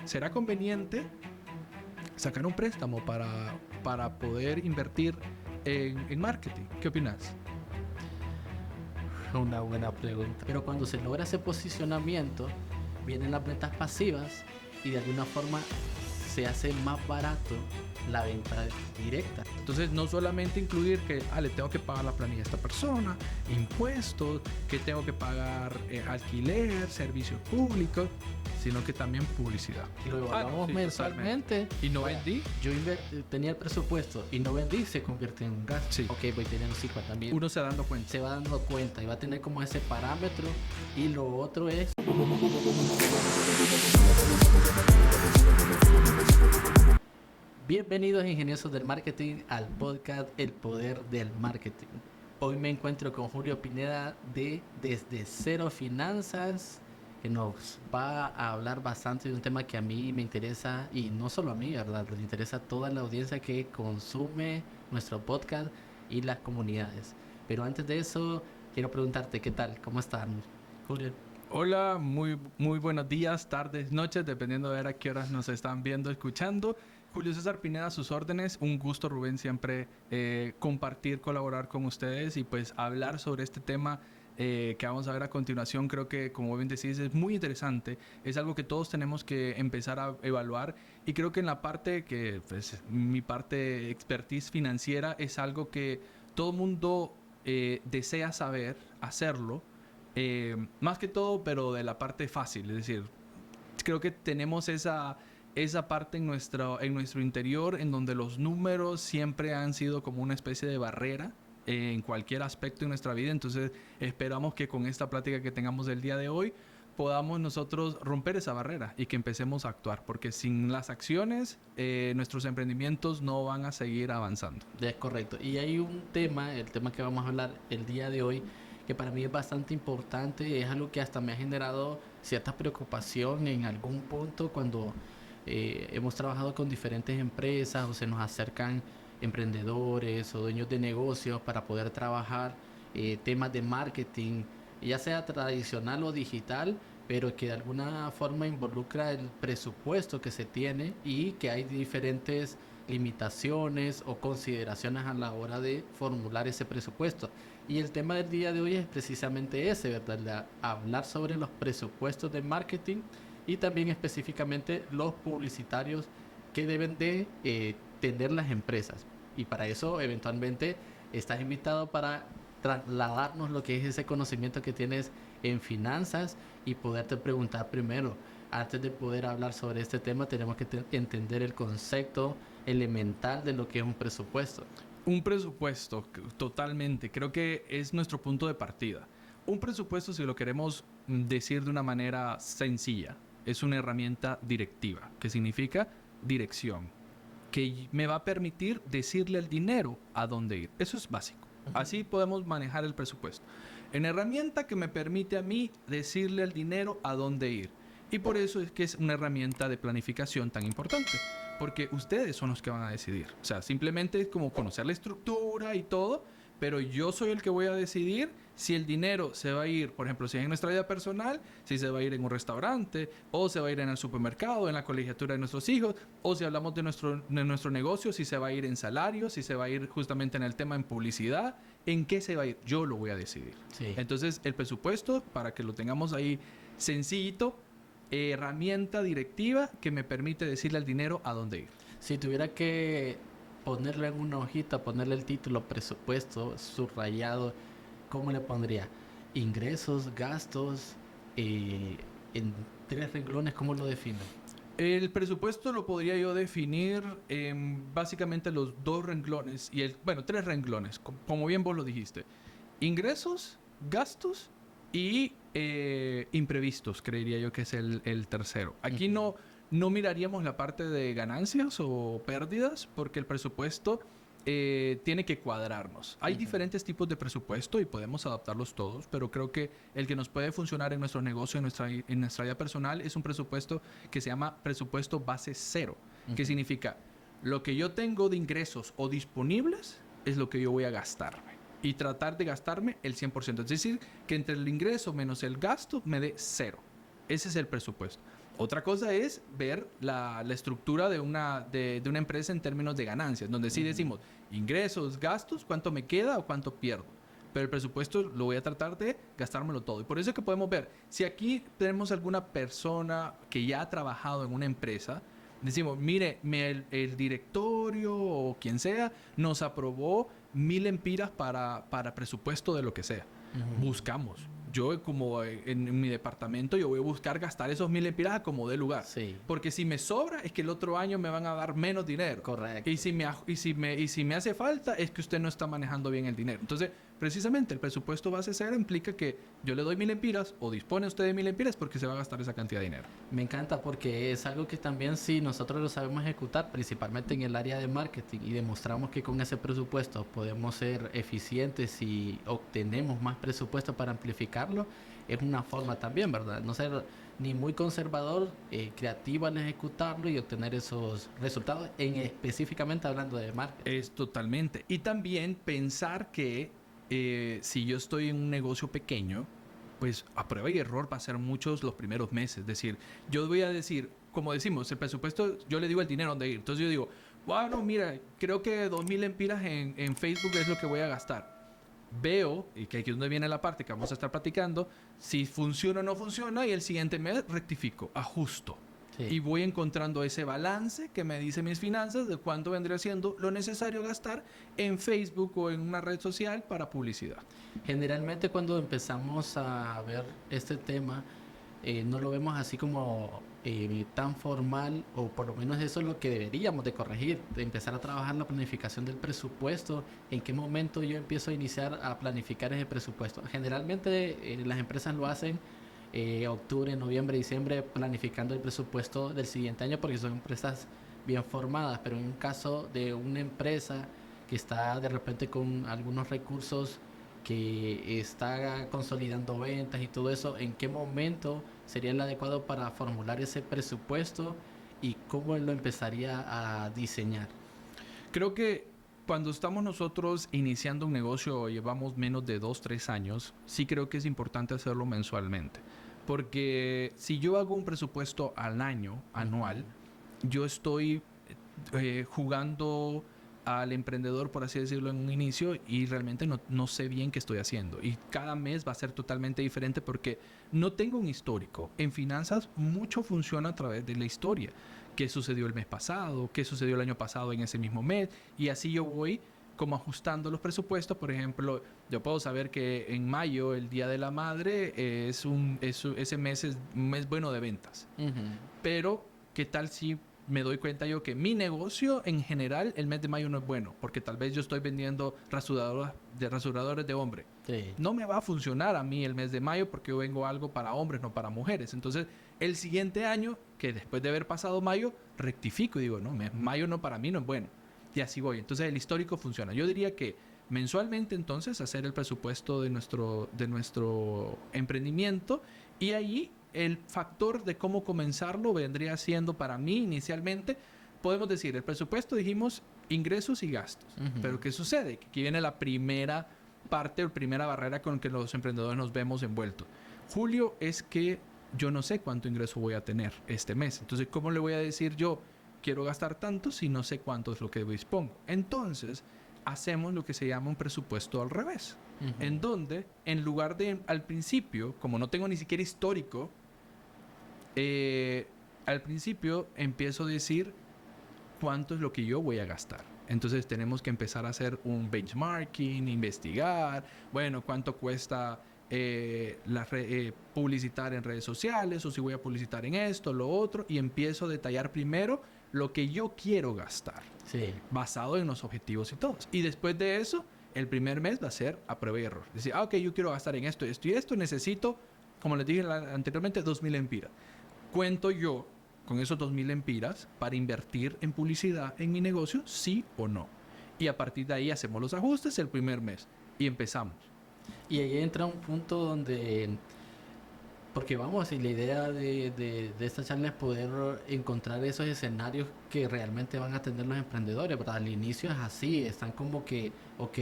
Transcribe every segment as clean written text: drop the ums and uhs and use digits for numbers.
¿será conveniente sacar un préstamo para poder invertir en marketing? ¿Qué opinas? Una buena pregunta. Pero cuando se logra ese posicionamiento, vienen las ventas pasivas y de alguna forma se hace más barato la venta directa. Entonces, no solamente incluir que le tengo que pagar la planilla a esta persona, impuestos, que tengo que pagar alquiler, servicios públicos, sino que también publicidad. Y lo evaluamos sí, mensualmente. Totalmente. ¿Y no vendí? Yo tenía el presupuesto y no vendí, se convierte en un gasto. Sí. Ok, voy teniendo 50.000. Uno se va dando cuenta. Se va dando cuenta y va a tener como ese parámetro. Y lo otro es... Bienvenidos ingeniosos del marketing al podcast El Poder del Marketing. Hoy me encuentro con Julio Pineda de Desde Cero Finanzas, que nos va a hablar bastante de un tema que a mí me interesa, y no solo a mí, ¿verdad? Le interesa a toda la audiencia que consume nuestro podcast y las comunidades. Pero antes de eso, quiero preguntarte, ¿qué tal? ¿Cómo están, Julio? Hola, muy buenos días, tardes, noches, dependiendo de ver a qué horas nos están viendo, escuchando. Julio César Pineda, a sus órdenes. Un gusto, Rubén, siempre compartir, colaborar con ustedes y pues hablar sobre este tema que vamos a ver a continuación. Creo que, como bien decís, es muy interesante. Es algo que todos tenemos que empezar a evaluar, y creo que en la parte que, pues, mi parte expertise financiera, es algo que todo mundo desea saber hacerlo. Más que todo, pero de la parte fácil, es decir, creo que tenemos esa parte en nuestro interior, en donde los números siempre han sido como una especie de barrera en cualquier aspecto de nuestra vida. Entonces esperamos que con esta plática que tengamos el día de hoy podamos nosotros romper esa barrera y que empecemos a actuar, porque sin las acciones nuestros emprendimientos no van a seguir avanzando. Es correcto. Y hay un tema, el tema que vamos a hablar el día de hoy, que para mí es bastante importante. Es algo que hasta me ha generado cierta preocupación en algún punto cuando hemos trabajado con diferentes empresas o se nos acercan emprendedores o dueños de negocios para poder trabajar temas de marketing, ya sea tradicional o digital, pero que de alguna forma involucra el presupuesto que se tiene y que hay diferentes limitaciones o consideraciones a la hora de formular ese presupuesto. Y el tema del día de hoy es precisamente ese, ¿verdad? Hablar sobre los presupuestos de marketing y también específicamente los publicitarios que deben de tener las empresas. Y para eso eventualmente estás invitado para trasladarnos lo que es ese conocimiento que tienes en finanzas y poderte preguntar primero. Antes de poder hablar sobre este tema, tenemos que entender el concepto elemental de lo que es un presupuesto. Un presupuesto, totalmente. Creo que es nuestro punto de partida. Un presupuesto, si lo queremos decir de una manera sencilla, es una herramienta directiva, que significa dirección, que me va a permitir decirle al dinero a dónde ir. Eso es básico. Así podemos manejar el presupuesto. Una herramienta que me permite a mí decirle al dinero a dónde ir. Y por eso es que es una herramienta de planificación tan importante, porque ustedes son los que van a decidir. O sea, simplemente es como conocer la estructura y todo, pero yo soy el que voy a decidir si el dinero se va a ir, por ejemplo, si es en nuestra vida personal, si se va a ir en un restaurante, o se va a ir en el supermercado, en la colegiatura de nuestros hijos, o si hablamos de nuestro negocio, si se va a ir en salarios, si se va a ir justamente en el tema en publicidad, ¿en qué se va a ir? Yo lo voy a decidir. Sí. Entonces, el presupuesto, para que lo tengamos ahí sencillito, herramienta directiva que me permite decirle al dinero a dónde ir. Si tuviera que ponerle en una hojita, ponerle el título presupuesto subrayado, ¿cómo le pondría? Ingresos, gastos, en 3 renglones, ¿cómo lo define? El presupuesto lo podría yo definir en básicamente los 2 renglones, y 3 renglones, como bien vos lo dijiste. Ingresos, gastos y imprevistos, creería yo que es el tercero. Aquí no miraríamos la parte de ganancias o pérdidas, porque el presupuesto tiene que cuadrarnos. Hay diferentes tipos de presupuesto y podemos adaptarlos todos, pero creo que el que nos puede funcionar en nuestro negocio, en nuestra vida personal, es un presupuesto que se llama presupuesto base cero, que significa lo que yo tengo de ingresos o disponibles es lo que yo voy a gastarme. Y tratar de gastarme el 100%. Es decir, que entre el ingreso menos el gasto me dé 0. Ese es el presupuesto. Otra cosa es ver la estructura de una empresa en términos de ganancias, donde sí decimos ingresos, gastos, cuánto me queda o cuánto pierdo. Pero el presupuesto lo voy a tratar de gastármelo todo. Y por eso es que podemos ver, si aquí tenemos alguna persona que ya ha trabajado en una empresa, decimos, mire, el directorio o quien sea nos aprobó 1.000 lempiras para presupuesto de lo que sea. Buscamos. Yo como en mi departamento, yo voy a buscar gastar esos 1.000 lempiras a como dé lugar. Sí. Porque si me sobra, es que el otro año me van a dar menos dinero. Correcto. Y si me hace falta, es que usted no está manejando bien el dinero. Entonces, precisamente, el presupuesto base cero implica que yo le doy 1.000 lempiras o dispone usted de 1.000 lempiras porque se va a gastar esa cantidad de dinero. Me encanta porque es algo que también sí nosotros lo sabemos ejecutar, principalmente en el área de marketing, y demostramos que con ese presupuesto podemos ser eficientes y obtenemos más presupuesto para amplificarlo. Es una forma también, ¿verdad? No ser ni muy conservador, creativo al ejecutarlo y obtener esos resultados, específicamente hablando de marketing. Es totalmente. Y también pensar que si yo estoy en un negocio pequeño, pues a prueba y error va a ser muchos los primeros meses. Es decir, yo voy a decir, como decimos, el presupuesto, yo le digo el dinero donde ir. Entonces yo digo, bueno, mira, creo que 2.000 lempiras en Facebook es lo que voy a gastar. Veo, y que aquí es donde viene la parte que vamos a estar platicando, si funciona o no funciona, y el siguiente mes rectifico, ajusto. Sí. Y voy encontrando ese balance que me dice mis finanzas de cuánto vendría siendo lo necesario gastar en Facebook o en una red social para publicidad. Generalmente cuando empezamos a ver este tema, no lo vemos así como tan formal, o por lo menos eso es lo que deberíamos de corregir, de empezar a trabajar la planificación del presupuesto. ¿En qué momento yo empiezo a iniciar a planificar ese presupuesto? Generalmente las empresas lo hacen octubre, noviembre, diciembre, planificando el presupuesto del siguiente año porque son empresas bien formadas, pero en un caso de una empresa que está de repente con algunos recursos, que está consolidando ventas y todo eso, ¿en qué momento sería el adecuado para formular ese presupuesto y cómo lo empezaría a diseñar? Creo que cuando estamos nosotros iniciando un negocio o llevamos menos de 2, 3 años, sí creo que es importante hacerlo mensualmente. Porque si yo hago un presupuesto al año, anual, yo estoy jugando al emprendedor, por así decirlo, en un inicio, y realmente no sé bien qué estoy haciendo. Y cada mes va a ser totalmente diferente porque no tengo un histórico. En finanzas mucho funciona a través de la historia. ¿Qué sucedió el mes pasado? ¿Qué sucedió el año pasado en ese mismo mes? Y así yo voy como ajustando los presupuestos. Por ejemplo, yo puedo saber que en mayo, el Día de la Madre, ese mes es un mes bueno de ventas. Pero, ¿qué tal si me doy cuenta yo que mi negocio en general el mes de mayo no es bueno? Porque tal vez yo estoy vendiendo rasuradores de hombre. Sí. No me va a funcionar a mí el mes de mayo porque yo vengo algo para hombres, no para mujeres. Entonces, el siguiente año, que después de haber pasado mayo, rectifico y digo, no, mayo no, para mí no es bueno. Y así voy. Entonces, el histórico funciona. Yo diría que mensualmente, entonces, hacer el presupuesto de nuestro emprendimiento, y ahí el factor de cómo comenzarlo vendría siendo para mí inicialmente, podemos decir, el presupuesto dijimos ingresos y gastos. Pero ¿qué sucede? Que aquí viene la primera parte o primera barrera con que los emprendedores nos vemos envueltos. Julio, es que yo no sé cuánto ingreso voy a tener este mes. Entonces, ¿cómo le voy a decir yo quiero gastar tanto si no sé cuánto es lo que dispongo? Entonces, hacemos lo que se llama un presupuesto al revés. En donde, en lugar de al principio, como no tengo ni siquiera histórico, al principio empiezo a decir cuánto es lo que yo voy a gastar. Entonces tenemos que empezar a hacer un benchmarking, investigar, bueno, cuánto cuesta publicitar en redes sociales, o si voy a publicitar en esto, lo otro, y empiezo a detallar primero lo que yo quiero gastar, Sí. basado en los objetivos y todos. Y después de eso, el primer mes va a ser a prueba y error. Es decir, ok, yo quiero gastar en esto, esto y esto, necesito, como les dije anteriormente, 2.000 lempiras. Cuento yo con esos 2.000 lempiras para invertir en publicidad en mi negocio, sí o no. Y a partir de ahí hacemos los ajustes el primer mes y empezamos. Y ahí entra un punto donde, porque vamos, y la idea de esta charla es poder encontrar esos escenarios que realmente van a tener los emprendedores, ¿verdad? Al inicio es así, están como que, ok,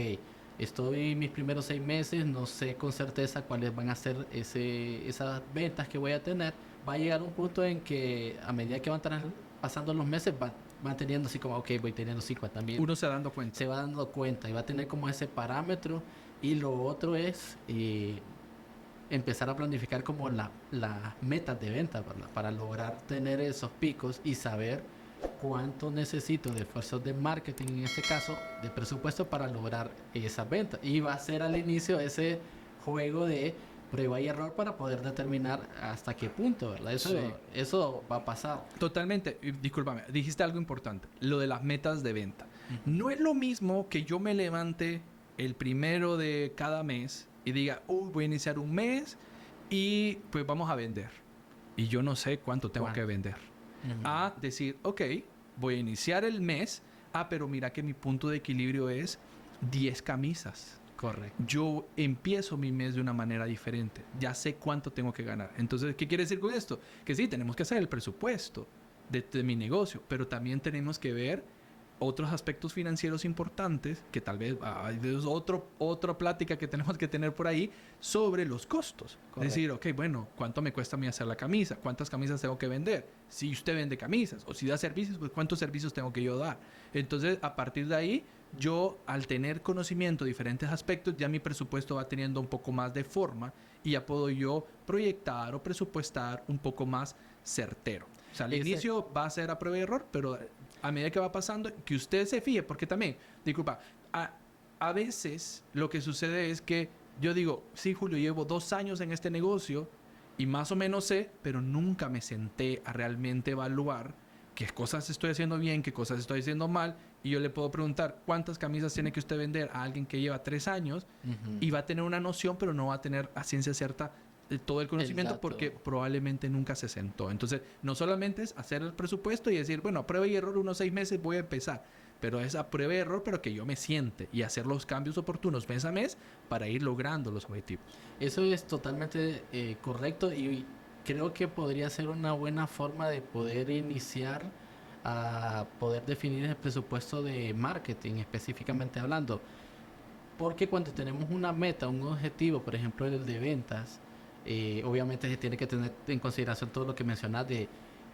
estoy mis primeros 6 meses, no sé con certeza cuáles van a ser esas ventas que voy a tener, va a llegar un punto en que a medida que pasando los meses, van teniendo así como, ok, voy teniendo 50,000. Uno se va dando cuenta. Se va dando cuenta y va a tener como ese parámetro. Y lo otro es empezar a planificar como las metas de venta, ¿verdad? Para lograr tener esos picos y saber cuánto necesito de esfuerzos de marketing, en este caso, de presupuesto para lograr esas ventas. Y va a ser al inicio ese juego de prueba y error para poder determinar hasta qué punto, ¿verdad? Eso va a pasar. Totalmente. Y discúlpame, dijiste algo importante, lo de las metas de venta. No es lo mismo que yo me levante el primero de cada mes y diga, voy a iniciar un mes y pues vamos a vender. Y yo no sé cuánto tengo que vender. A decir, ok, voy a iniciar el mes, pero mira que mi punto de equilibrio es 10 camisas. Correcto. Yo empiezo mi mes de una manera diferente. Ya sé cuánto tengo que ganar. Entonces, ¿qué quiere decir con esto? Que sí, tenemos que hacer el presupuesto de mi negocio, pero también tenemos que ver otros aspectos financieros importantes, que tal vez es otra plática que tenemos que tener por ahí sobre los costos. Correcto. Es decir, ok, bueno, ¿cuánto me cuesta a mí hacer la camisa? ¿Cuántas camisas tengo que vender? Si usted vende camisas o si da servicios, pues ¿cuántos servicios tengo que yo dar? Entonces, a partir de ahí, yo al tener conocimiento de diferentes aspectos, ya mi presupuesto va teniendo un poco más de forma y ya puedo yo proyectar o presupuestar un poco más certero. O sea, al inicio va a ser a prueba y error, pero a medida que va pasando, que usted se fije, porque también, disculpa, a veces lo que sucede es que yo digo, sí, Julio, llevo 2 años en este negocio y más o menos sé, pero nunca me senté a realmente evaluar qué cosas estoy haciendo bien, qué cosas estoy haciendo mal, y yo le puedo preguntar cuántas camisas tiene que usted vender a alguien que lleva 3 años y va a tener una noción, pero no va a tener a ciencia cierta todo el conocimiento porque probablemente nunca se sentó. Entonces, no solamente es hacer el presupuesto y decir, bueno, a prueba y error, unos 6 meses voy a empezar. Pero es a prueba y error, pero que yo me siente y hacer los cambios oportunos mes a mes para ir logrando los objetivos. Eso es totalmente correcto y creo que podría ser una buena forma de poder iniciar a poder definir el presupuesto de marketing, específicamente hablando. Porque cuando tenemos una meta, un objetivo, por ejemplo el de ventas, obviamente se tiene que tener en consideración todo lo que mencionas de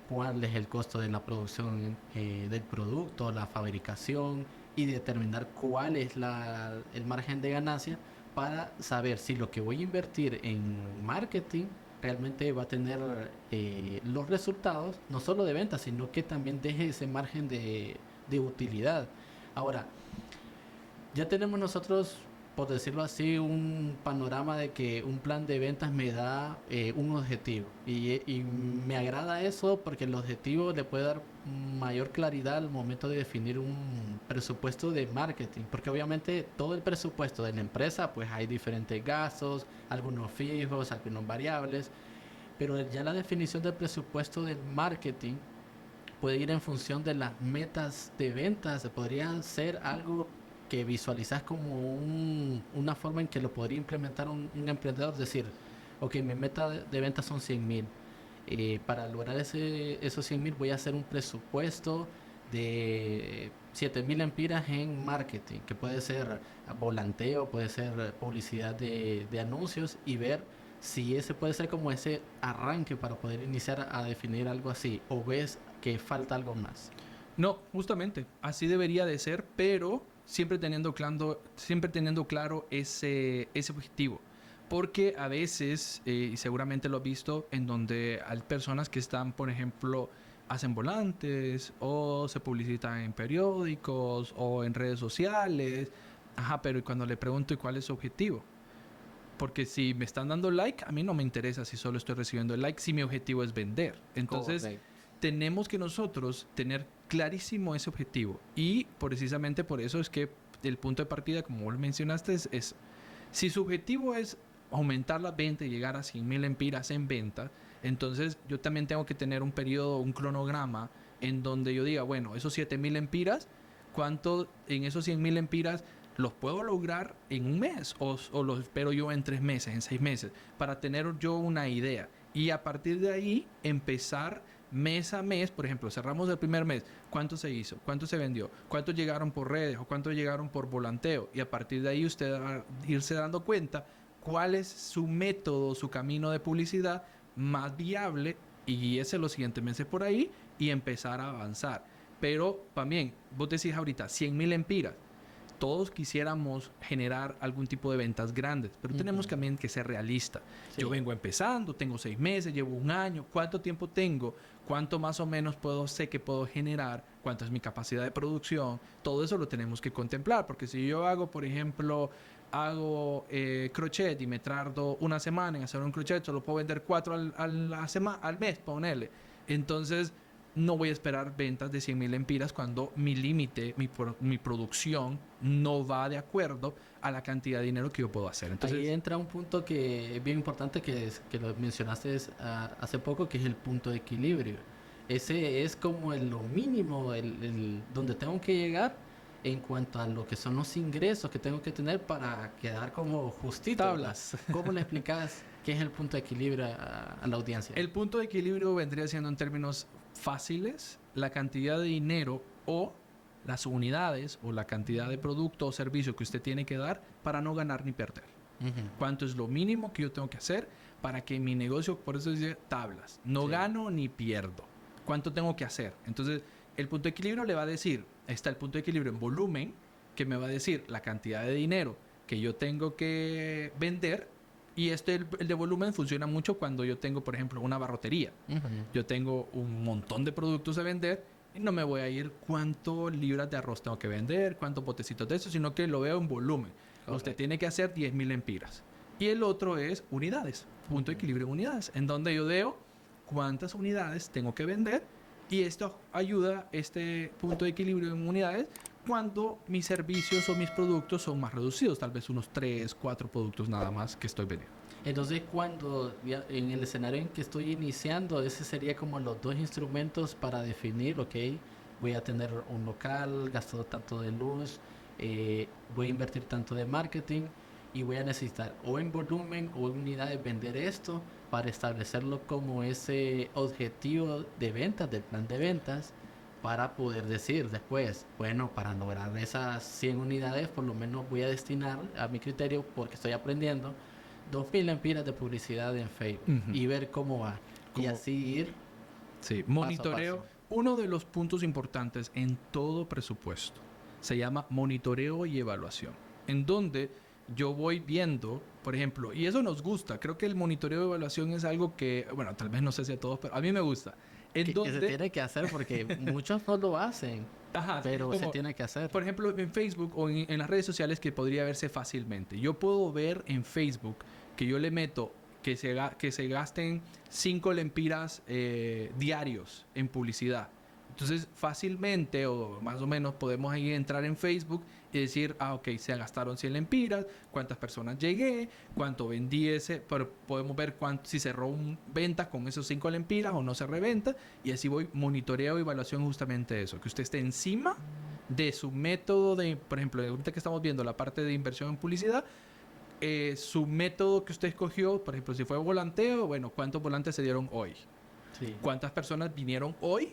cuál es el costo de la producción del producto, la fabricación y determinar cuál es el margen de ganancia para saber si lo que voy a invertir en marketing realmente va a tener los resultados, no solo de ventas, sino que también deje ese margen de utilidad. Ahora, ya tenemos nosotros, por decirlo así, un panorama de que un plan de ventas me da un objetivo. Y me agrada eso porque el objetivo le puede dar mayor claridad al momento de definir un presupuesto de marketing. Porque obviamente todo el presupuesto de la empresa, pues hay diferentes gastos, algunos fijos, algunos variables. Pero ya la definición del presupuesto del marketing puede ir en función de las metas de ventas. Podría ser algo que visualizas como una forma en que lo podría implementar un emprendedor. Decir, ok, mi meta de ventas son 100,000. Para lograr esos 100,000 voy a hacer un presupuesto de 7,000 empiras en marketing, que puede ser volanteo, puede ser publicidad de anuncios, y ver si ese puede ser como ese arranque para poder iniciar a definir algo así, o ves que falta algo más. No, justamente, así debería de ser, pero siempre teniendo claro ese objetivo. Porque a veces, y seguramente lo has visto, en donde hay personas que están, por ejemplo, hacen volantes o se publicitan en periódicos o en redes sociales. Ajá, pero cuando le pregunto, ¿y cuál es su objetivo? Porque si me están dando like, a mí no me interesa si solo estoy recibiendo el like, si mi objetivo es vender. Entonces, correcto, tenemos que nosotros tener clarísimo ese objetivo. Y precisamente por eso es que el punto de partida, como vos mencionaste, es si su objetivo es aumentar la venta y llegar a 100,000 empiras en venta, entonces yo también tengo que tener un periodo, un cronograma en donde yo diga, bueno, esos 7,000 empiras, ¿cuánto en esos 100,000 empiras los puedo lograr en un mes o los espero yo en 3 meses, en 6 meses, para tener yo una idea? Y a partir de ahí empezar mes a mes. Por ejemplo, cerramos el primer mes, ¿cuánto se hizo? ¿Cuánto se vendió? ¿Cuántos llegaron por redes o cuántos llegaron por volanteo? Y a partir de ahí usted va a irse dando cuenta cuál es su método, su camino de publicidad más viable y guíese los siguientes meses por ahí y empezar a avanzar. Pero también, vos decís ahorita, 100,000 empiras. Todos quisiéramos generar algún tipo de ventas grandes, pero tenemos también que ser realistas. Sí. Yo vengo empezando, tengo 6 meses, llevo un año, ¿cuánto tiempo tengo? ¿Cuánto más o menos sé que puedo generar? ¿Cuánto es mi capacidad de producción? Todo eso lo tenemos que contemplar, porque si yo hago, por ejemplo, crochet y me tardo una semana en hacer un crochet, solo puedo vender 4 al mes, ponerle. Entonces, no voy a esperar ventas de 100,000 empiras cuando mi límite, mi producción no va de acuerdo a la cantidad de dinero que yo puedo hacer. Entonces, ahí entra un punto que es bien importante, que lo mencionaste hace poco, que es el punto de equilibrio. Ese es como lo mínimo, donde tengo que llegar en cuanto a lo que son los ingresos que tengo que tener para quedar como justito. tablas. ¿Cómo le explicas qué es el punto de equilibrio a la audiencia? El punto de equilibrio vendría siendo, en términos fáciles, la cantidad de dinero o las unidades o la cantidad de producto o servicio que usted tiene que dar para no ganar ni perder. ¿Cuánto es lo mínimo que yo tengo que hacer para que mi negocio, por eso dice tablas, no gano ni pierdo? ¿Cuánto tengo que hacer? Entonces, el punto de equilibrio le va a decir, está el punto de equilibrio en volumen, que me va a decir la cantidad de dinero que yo tengo que vender. Y el de volumen funciona mucho cuando yo tengo, por ejemplo, una barrotería. Yo tengo un montón de productos a vender y no me voy a ir cuánto libras de arroz tengo que vender, cuántos botecitos de eso, sino que lo veo en volumen. Okay. Usted tiene que hacer 10,000 empiras. Y el otro es unidades, punto de equilibrio en unidades, en donde yo veo cuántas unidades tengo que vender, y esto ayuda, este punto de equilibrio en unidades, cuando mis servicios o mis productos son más reducidos, tal vez unos 3, 4 productos nada más que estoy vendiendo. Entonces, cuando en el escenario en que estoy iniciando, ese sería como los dos instrumentos para definir, ok, voy a tener un local, gasto tanto de luz, voy a invertir tanto de marketing y voy a necesitar o en volumen o en unidades vender esto para establecerlo como ese objetivo de ventas, del plan de ventas, para poder decir después, bueno, para lograr esas 100 unidades, por lo menos voy a destinar, a mi criterio, porque estoy aprendiendo, 2,000 empiras de publicidad en Facebook y ver cómo va. Y así ir. Sí, monitoreo. Paso a paso. Uno de los puntos importantes en todo presupuesto se llama monitoreo y evaluación, en donde yo voy viendo, por ejemplo, y eso nos gusta. Creo que el monitoreo y evaluación es algo que, bueno, tal vez no sé si a todos, pero a mí me gusta. Que se tiene que hacer porque muchos no lo hacen. Ajá, pero como, se tiene que hacer. Por ejemplo, en Facebook o en las redes sociales, que podría verse fácilmente. Yo puedo ver en Facebook que yo le meto que se gasten 5 lempiras diarios en publicidad. Entonces, fácilmente o más o menos podemos ahí entrar en Facebook y decir, ok, se gastaron 100 lempiras, cuántas personas llegué, cuánto vendí pero podemos ver si cerró venta con esos 5 lempiras o no se reventa, y así voy monitoreo y evaluación justamente de eso, que usted esté encima de su método de, por ejemplo, ahorita que estamos viendo la parte de inversión en publicidad, su método que usted escogió, por ejemplo, si fue volanteo, bueno, ¿cuántos volantes se dieron hoy? Sí. ¿Cuántas personas vinieron hoy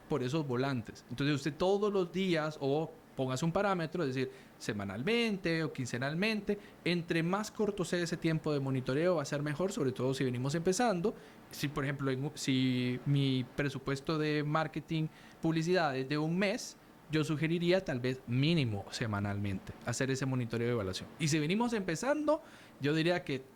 por esos volantes? Entonces usted todos los días, o póngase un parámetro, es decir, semanalmente o quincenalmente, entre más corto sea ese tiempo de monitoreo va a ser mejor, sobre todo si venimos empezando. Si, por ejemplo, si mi presupuesto de marketing, publicidad es de un mes, yo sugeriría tal vez mínimo semanalmente hacer ese monitoreo de evaluación. Y si venimos empezando, yo diría que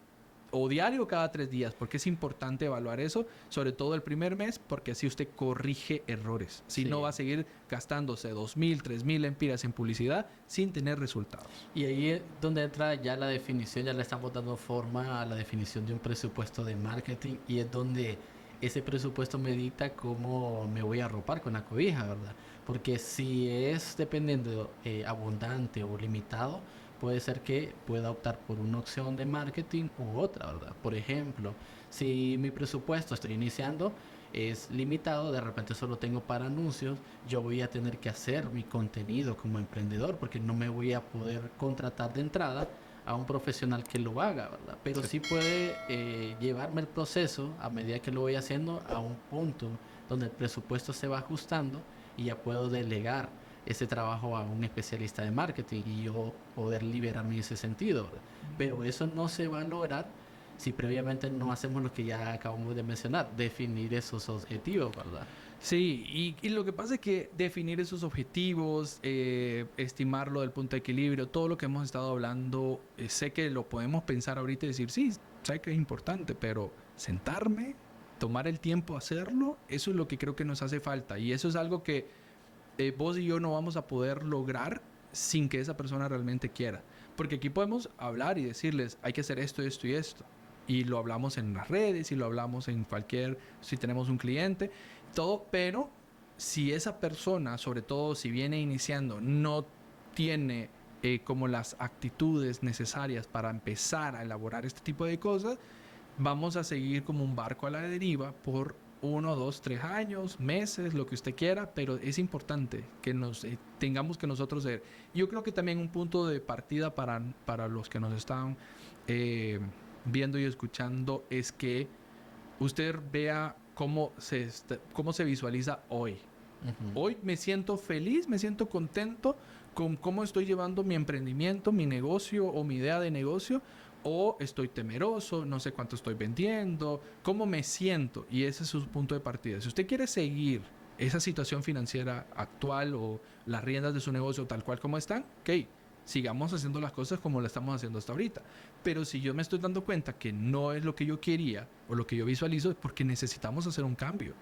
o diario o cada 3 días, porque es importante evaluar eso, sobre todo el primer mes, porque así usted corrige errores. Si no, va a seguir gastándose 2,000, 3,000 empiras en publicidad sin tener resultados. Y ahí es donde entra ya la definición, ya le estamos dando forma a la definición de un presupuesto de marketing, y es donde ese presupuesto me dicta cómo me voy a arropar con la cobija, ¿verdad? Porque si es dependiendo abundante o limitado, puede ser que pueda optar por una opción de marketing u otra, ¿verdad? Por ejemplo, si mi presupuesto, estoy iniciando, es limitado, de repente solo tengo para anuncios, yo voy a tener que hacer mi contenido como emprendedor, porque no me voy a poder contratar de entrada a un profesional que lo haga, ¿verdad? Pero sí puede llevarme el proceso, a medida que lo voy haciendo, a un punto donde el presupuesto se va ajustando y ya puedo delegar ese trabajo a un especialista de marketing y yo poder liberarme en ese sentido, ¿verdad? Pero eso no se va a lograr si previamente no hacemos lo que ya acabamos de mencionar, definir esos objetivos, ¿verdad? Sí, y lo que pasa es que definir esos objetivos, estimarlo del punto de equilibrio, todo lo que hemos estado hablando, sé que lo podemos pensar ahorita y decir, sí, sé que es importante, pero sentarme, tomar el tiempo a hacerlo, eso es lo que creo que nos hace falta. Y eso es algo que vos y yo no vamos a poder lograr sin que esa persona realmente quiera. Porque aquí podemos hablar y decirles, hay que hacer esto, esto y esto. Y lo hablamos en las redes y lo hablamos en cualquier, si tenemos un cliente, todo, pero si esa persona, sobre todo si viene iniciando, no tiene como las actitudes necesarias para empezar a elaborar este tipo de cosas, vamos a seguir como un barco a la deriva por 1, 2, 3 años, meses, lo que usted quiera, pero es importante que nos tengamos que nosotros ser. Yo creo que también un punto de partida para los que nos están eh, viendo y escuchando es que usted vea cómo se visualiza hoy. Ujú. Hoy me siento feliz, me siento contento con cómo estoy llevando mi emprendimiento, mi negocio o mi idea de negocio, o estoy temeroso, no sé cuánto estoy vendiendo, cómo me siento, y ese es su punto de partida. Si usted quiere seguir esa situación financiera actual o las riendas de su negocio tal cual como están, ok, sigamos haciendo las cosas como las estamos haciendo hasta ahorita. Pero si yo me estoy dando cuenta que no es lo que yo quería o lo que yo visualizo, es porque necesitamos hacer un cambio.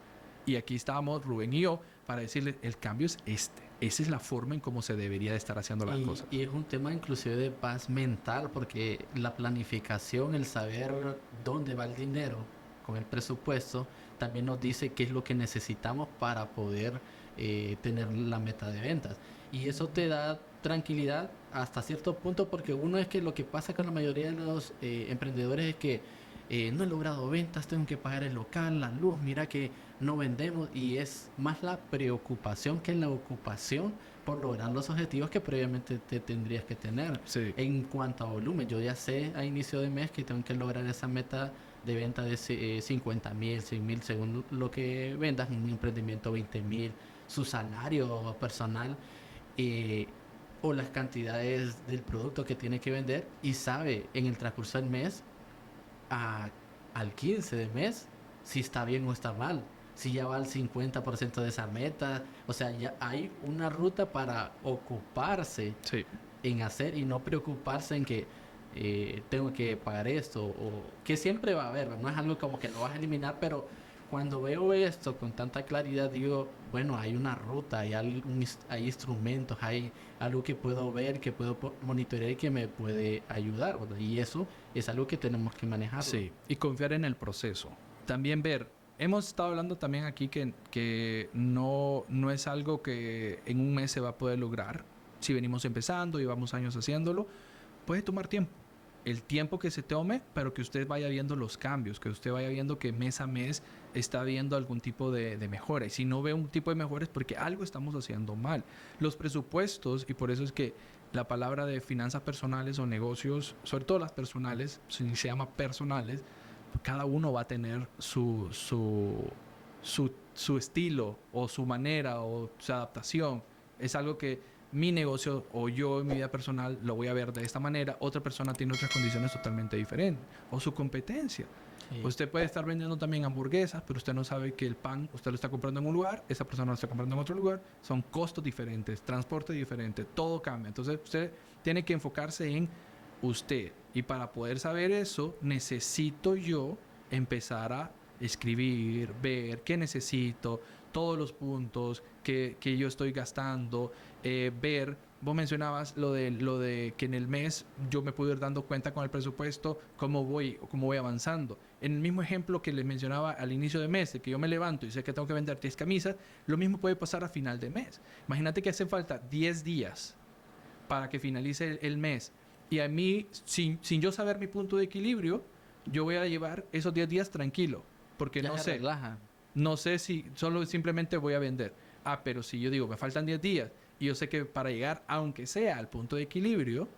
Y aquí estábamos Rubén y yo para decirle, el cambio es este. Esa es la forma en cómo se debería de estar haciendo las cosas. Y es un tema inclusive de paz mental, porque la planificación, el saber dónde va el dinero con el presupuesto, también nos dice qué es lo que necesitamos para poder tener la meta de ventas. Y eso te da tranquilidad hasta cierto punto, porque uno es que lo que pasa con la mayoría de los emprendedores es que no he logrado ventas, tengo que pagar el local, la luz, mira que no vendemos, y es más la preocupación que la ocupación por lograr los objetivos que previamente te tendrías que tener. Sí. En cuanto a volumen, yo ya sé a inicio de mes que tengo que lograr esa meta de venta de 50,000, 100,000, según lo que vendas, en un emprendimiento 20,000, su salario personal, eh, o las cantidades del producto que tiene que vender, y sabe en el transcurso del mes, a- al 15 de mes, si está bien o está mal, si ya va al 50% de esa meta. O sea, ya hay una ruta para ocuparse Sí. en hacer y no preocuparse en que tengo que pagar esto, o que siempre va a haber, ¿verdad? No es algo como que lo vas a eliminar, pero cuando veo esto con tanta claridad digo, bueno, hay una ruta, hay instrumentos, hay algo que puedo ver, que puedo monitorear y que me puede ayudar, ¿verdad? Y eso es algo que tenemos que manejarlo. Sí, y confiar en el proceso. También ver, hemos estado hablando también aquí que no es algo que en un mes se va a poder lograr. Si venimos empezando, llevamos años haciéndolo, puede tomar tiempo. El tiempo que se tome, pero que usted vaya viendo los cambios, que usted vaya viendo que mes a mes está viendo algún tipo de mejora. Y si no ve un tipo de mejora es porque algo estamos haciendo mal. Los presupuestos, y por eso es que la palabra de finanzas personales o negocios, sobre todo las personales, si se llama personales, cada uno va a tener su estilo o su manera o su adaptación. Es algo que mi negocio o yo en mi vida personal lo voy a ver de esta manera, otra persona tiene otras condiciones totalmente diferentes, o su competencia. Sí. Usted puede estar vendiendo también hamburguesas, pero usted no sabe que el pan usted lo está comprando en un lugar, esa persona lo está comprando en otro lugar, son costos diferentes, transporte diferente, todo cambia. Entonces usted tiene que enfocarse en usted, y para poder saber eso necesito yo empezar a escribir, ver qué necesito, todos los puntos que yo estoy gastando, ver, vos mencionabas lo de que en el mes yo me puedo ir dando cuenta con el presupuesto cómo voy avanzando. En el mismo ejemplo que les mencionaba al inicio de mes, de que yo me levanto y sé que tengo que vender 10 camisas, lo mismo puede pasar a final de mes. Imagínate que hace falta 10 días para que finalice el mes. Y a mí, sin yo saber mi punto de equilibrio, yo voy a llevar esos 10 días tranquilo. Porque Ya no se sé, relaja. no sé si solo simplemente voy a vender. Ah, pero si yo digo, me faltan 10 días y yo sé que para llegar, aunque sea al punto de equilibrio,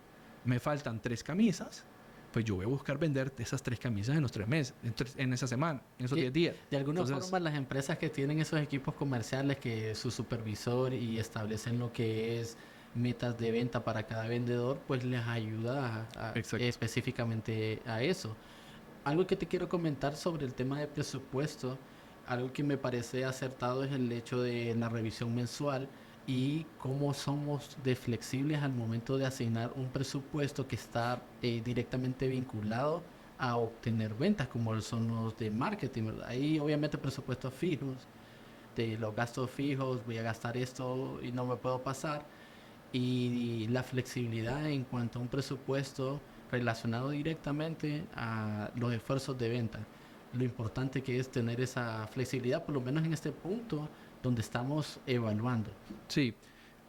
me faltan 3 camisas, pues yo voy a buscar vender esas 3 camisas en los 3 meses, en esa semana, en esos Y 10 días. de alguna Entonces, forma las empresas que tienen esos equipos comerciales, que su supervisor y establecen lo que es metas de venta para cada vendedor, pues les ayuda exacto. específicamente a eso. Algo que te quiero comentar sobre el tema de presupuesto, algo que me parece acertado es el hecho de la revisión mensual y cómo somos de flexibles al momento de asignar un presupuesto que está directamente vinculado a obtener ventas, como son los de marketing, ¿verdad? Ahí obviamente presupuestos fijos, de los gastos fijos, voy a gastar esto y no me puedo pasar, y la flexibilidad en cuanto a un presupuesto relacionado directamente a los esfuerzos de venta. Lo importante que es tener esa flexibilidad, por lo menos en este punto donde estamos evaluando. Sí,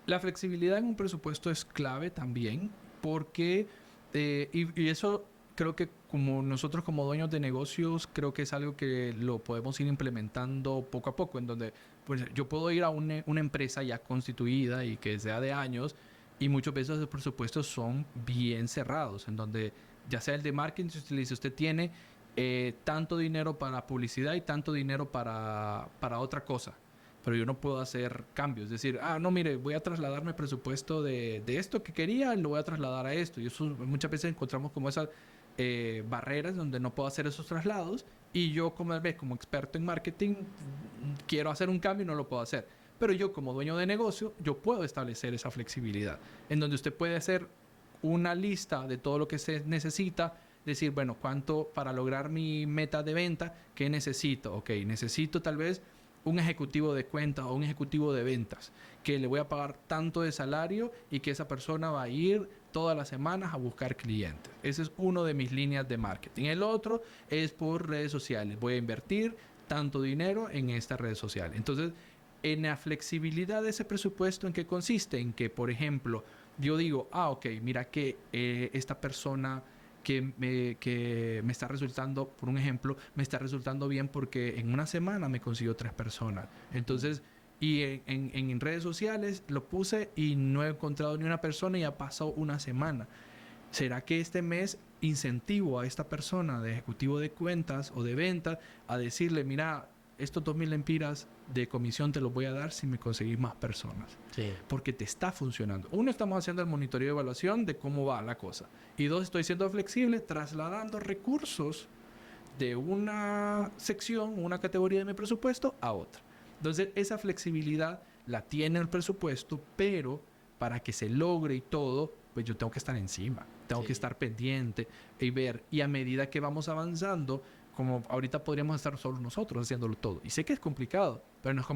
la flexibilidad en un presupuesto es clave también porque, y eso creo que como nosotros como dueños de negocios, creo que es algo que lo podemos ir implementando poco a poco, en donde pues, yo puedo ir a una empresa ya constituida y que sea de años, y muchas veces los presupuestos son bien cerrados, en donde ya sea el de marketing, si usted le dice, usted tiene tanto dinero para publicidad y tanto dinero para otra cosa, pero yo no puedo hacer cambios. Es decir, no, mire, voy a trasladarme el presupuesto de esto que quería y lo voy a trasladar a esto. Y eso muchas veces encontramos como esas barreras donde no puedo hacer esos traslados y yo como experto en marketing quiero hacer un cambio y no lo puedo hacer. Pero yo como dueño de negocio, yo puedo establecer esa flexibilidad en donde usted puede hacer una lista de todo lo que se necesita, decir, bueno, cuánto para lograr mi meta de venta, ¿qué necesito? Ok, necesito tal vez un ejecutivo de cuentas o un ejecutivo de ventas que le voy a pagar tanto de salario y que esa persona va a ir todas las semanas a buscar clientes. Ese es uno de mis líneas de marketing. El otro es por redes sociales. Voy a invertir tanto dinero en esta red social. Entonces, en la flexibilidad de ese presupuesto, ¿en qué consiste? En que, por ejemplo, yo digo, ok, mira que esta persona que me está resultando, por un ejemplo, me está resultando bien porque en una semana me consiguió 3 personas. Entonces, y en redes sociales lo puse y no he encontrado ni una persona y ha pasado una semana. ¿Será que este mes incentivo a esta persona de ejecutivo de cuentas o de ventas a decirle, mira, estos 2.000 lempiras de comisión te los voy a dar si me conseguís más personas? Sí. Porque te está funcionando. Uno, estamos haciendo el monitoreo de evaluación de cómo va la cosa. Y dos, estoy siendo flexible trasladando recursos de una sección, una categoría de mi presupuesto a otra. Entonces, esa flexibilidad la tiene el presupuesto, pero para que se logre y todo, pues yo tengo que estar encima, tengo que estar pendiente y ver. Y a medida que vamos avanzando, como ahorita podríamos estar solo nosotros haciéndolo todo. Y sé que es complicado, pero nos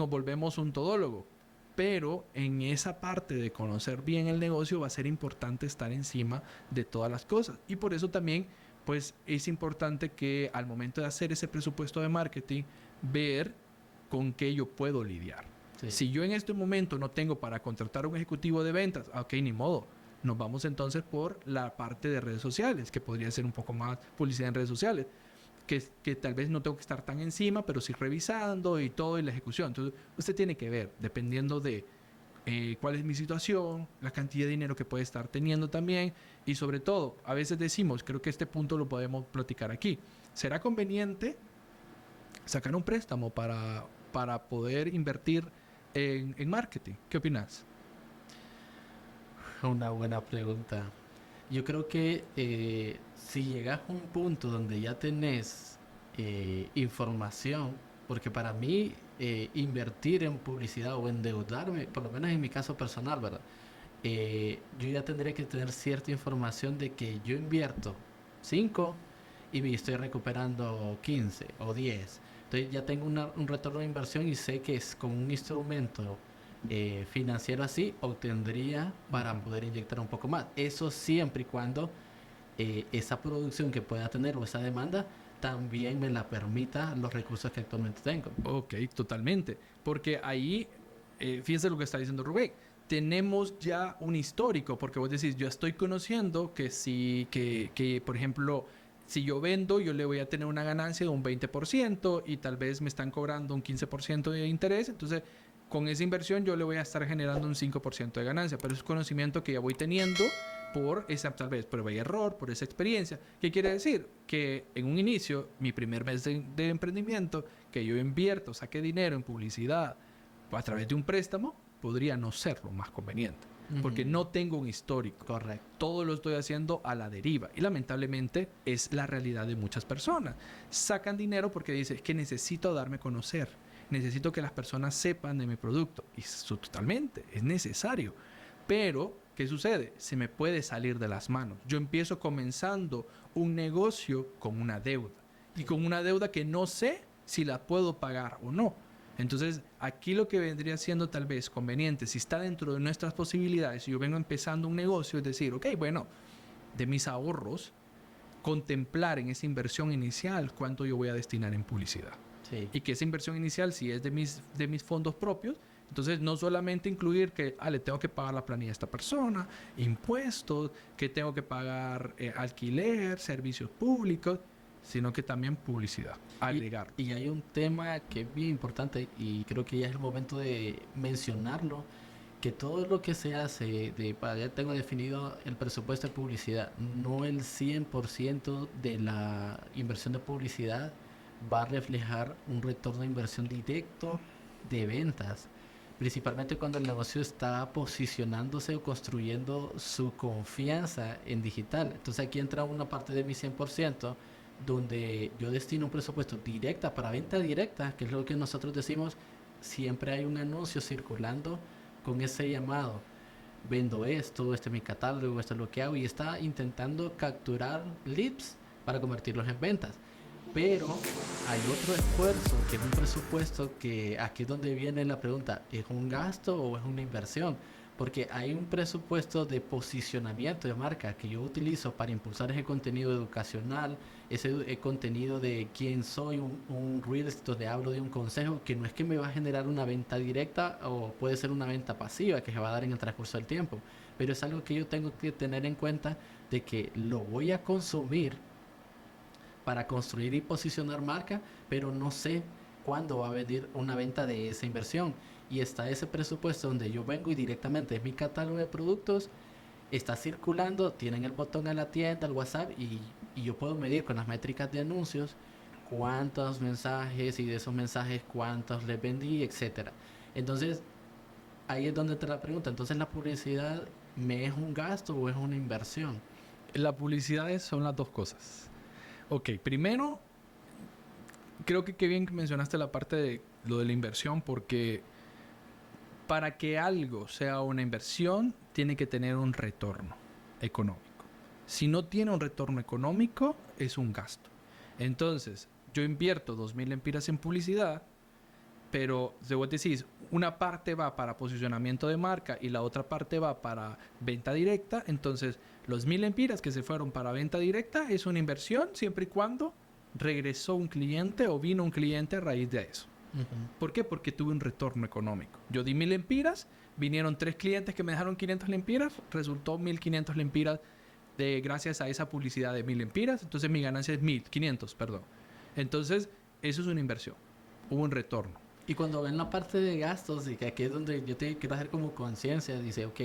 volvemos un todólogo. Pero en esa parte de conocer bien el negocio va a ser importante estar encima de todas las cosas. Y por eso también, pues es importante que al momento de hacer ese presupuesto de marketing, ver con qué yo puedo lidiar. Sí. Si yo en este momento no tengo para contratar un ejecutivo de ventas, ok, ni modo. Nos vamos entonces por la parte de redes sociales, que podría ser un poco más publicidad en redes sociales. Que tal vez no tengo que estar tan encima, pero sí revisando y todo y la ejecución. Entonces, usted tiene que ver, dependiendo de cuál es mi situación, la cantidad de dinero que puede estar teniendo también, y sobre todo, a veces decimos, creo que este punto lo podemos platicar aquí, ¿será conveniente sacar un préstamo para poder invertir en marketing? ¿Qué opinas? Una buena pregunta. Yo creo que si llegas a un punto donde ya tenés información, porque para mí invertir en publicidad o endeudarme, por lo menos en mi caso personal, ¿verdad? Yo ya tendría que tener cierta información de que yo invierto 5 y me estoy recuperando 15 o 10. Entonces ya tengo un retorno de inversión y sé que es con un instrumento financiero así obtendría para poder inyectar un poco más. Eso siempre y cuando esa producción que pueda tener o esa demanda también me la permita los recursos que actualmente tengo. Ok, totalmente. Porque ahí, fíjense lo que está diciendo Rubén. Tenemos ya un histórico, porque vos decís, yo estoy conociendo que si, que por ejemplo, si yo vendo, yo le voy a tener una ganancia de un 20% y tal vez me están cobrando un 15% de interés. Entonces, con esa inversión yo le voy a estar generando un 5% de ganancia. Pero es conocimiento que ya voy teniendo por esa, tal vez, prueba y error, por esa experiencia. ¿Qué quiere decir? Que en un inicio, mi primer mes de emprendimiento, que yo saque dinero en publicidad a través de un préstamo, podría no ser lo más conveniente. porque no tengo un histórico. Correcto. Todo lo estoy haciendo a la deriva. Y lamentablemente es la realidad de muchas personas. Sacan dinero porque dicen, es que necesito darme a conocer. Necesito que las personas sepan de mi producto. Y eso totalmente, es necesario. Pero, ¿qué sucede? Se me puede salir de las manos. Yo empiezo comenzando un negocio con una deuda. Y con una deuda que no sé si la puedo pagar o no. Entonces, aquí lo que vendría siendo tal vez conveniente, si está dentro de nuestras posibilidades, si yo vengo empezando un negocio, es decir, ok, bueno, de mis ahorros, contemplar en esa inversión inicial cuánto yo voy a destinar en publicidad. Sí. Y que esa inversión inicial, si es de mis fondos propios, entonces no solamente incluir que le tengo que pagar la planilla a esta persona, impuestos, que tengo que pagar alquiler, servicios públicos, sino que también publicidad, agregar. Y hay un tema que es bien importante y creo que ya es el momento de mencionarlo, que todo lo que se hace, ya tengo definido el presupuesto de publicidad, no el 100% de la inversión de publicidad va a reflejar un retorno de inversión directo de ventas, principalmente cuando el negocio está posicionándose o construyendo su confianza en digital. Entonces aquí entra una parte de mi 100%, donde yo destino un presupuesto directa para venta directa, que es lo que nosotros decimos, siempre hay un anuncio circulando con ese llamado. Vendo esto, este es mi catálogo, esto es lo que hago, y está intentando capturar leads para convertirlos en ventas. Pero hay otro esfuerzo, que es un presupuesto, que aquí es donde viene la pregunta, ¿es un gasto o es una inversión? Porque hay un presupuesto de posicionamiento de marca que yo utilizo para impulsar ese contenido educacional, ese contenido de quién soy, un Reels donde hablo de un consejo que no es que me va a generar una venta directa o puede ser una venta pasiva que se va a dar en el transcurso del tiempo, pero es algo que yo tengo que tener en cuenta de que lo voy a consumir para construir y posicionar marca, pero no sé cuándo va a venir una venta de esa inversión. Y está ese presupuesto donde yo vengo y directamente es mi catálogo de productos, está circulando, tienen el botón a la tienda, el WhatsApp, y yo puedo medir con las métricas de anuncios cuántos mensajes, y de esos mensajes cuántos les vendí, etcétera. Entonces, ahí es donde te la pregunta. Entonces, ¿la publicidad me es un gasto o es una inversión? La publicidad son las dos cosas. Ok, primero, creo que qué bien que mencionaste la parte de lo de la inversión, porque para que algo sea una inversión, tiene que tener un retorno económico. Si no tiene un retorno económico, es un gasto. Entonces, yo invierto 2.000 lempiras en publicidad, pero si vos decís, una parte va para posicionamiento de marca y la otra parte va para venta directa, entonces los 1.000 lempiras que se fueron para venta directa es una inversión siempre y cuando regresó un cliente o vino un cliente a raíz de eso. ¿Por qué? Porque tuve un retorno económico. Yo di 1.000 lempiras, vinieron 3 clientes que me dejaron 500 lempiras, resultó 1.500 lempiras gracias a esa publicidad de 1.000 lempiras, entonces mi ganancia es 1.500, perdón. Entonces, eso es una inversión, hubo un retorno. Y cuando ven la parte de gastos, y que aquí es donde yo te quiero hacer como conciencia, dice, ok,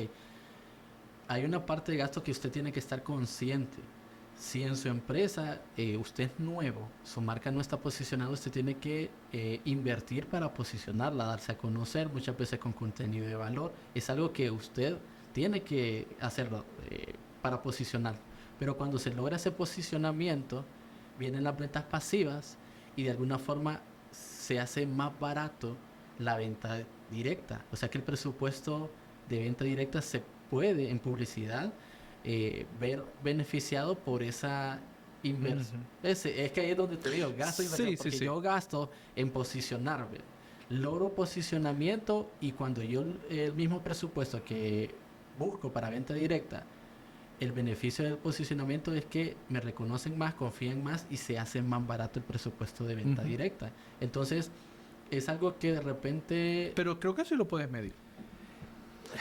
hay una parte de gasto que usted tiene que estar consciente. Si en su empresa usted es nuevo, su marca no está posicionada, usted tiene que invertir para posicionarla, darse a conocer, muchas veces con contenido de valor. Es algo que usted tiene que hacerlo para posicionar. Pero cuando se logra ese posicionamiento, vienen las ventas pasivas y de alguna forma se hace más barato la venta directa. O sea que el presupuesto de venta directa se puede en publicidad ver beneficiado por esa inversión. Es que ahí es donde te digo, gasto inversión, Sí, porque sí. yo gasto en posicionarme. Logro posicionamiento y cuando yo el mismo presupuesto que busco para venta directa, el beneficio del posicionamiento es que me reconocen más, confían más y se hace más barato el presupuesto de venta directa. Entonces, es algo que de repente... Pero creo que sí lo puedes medir.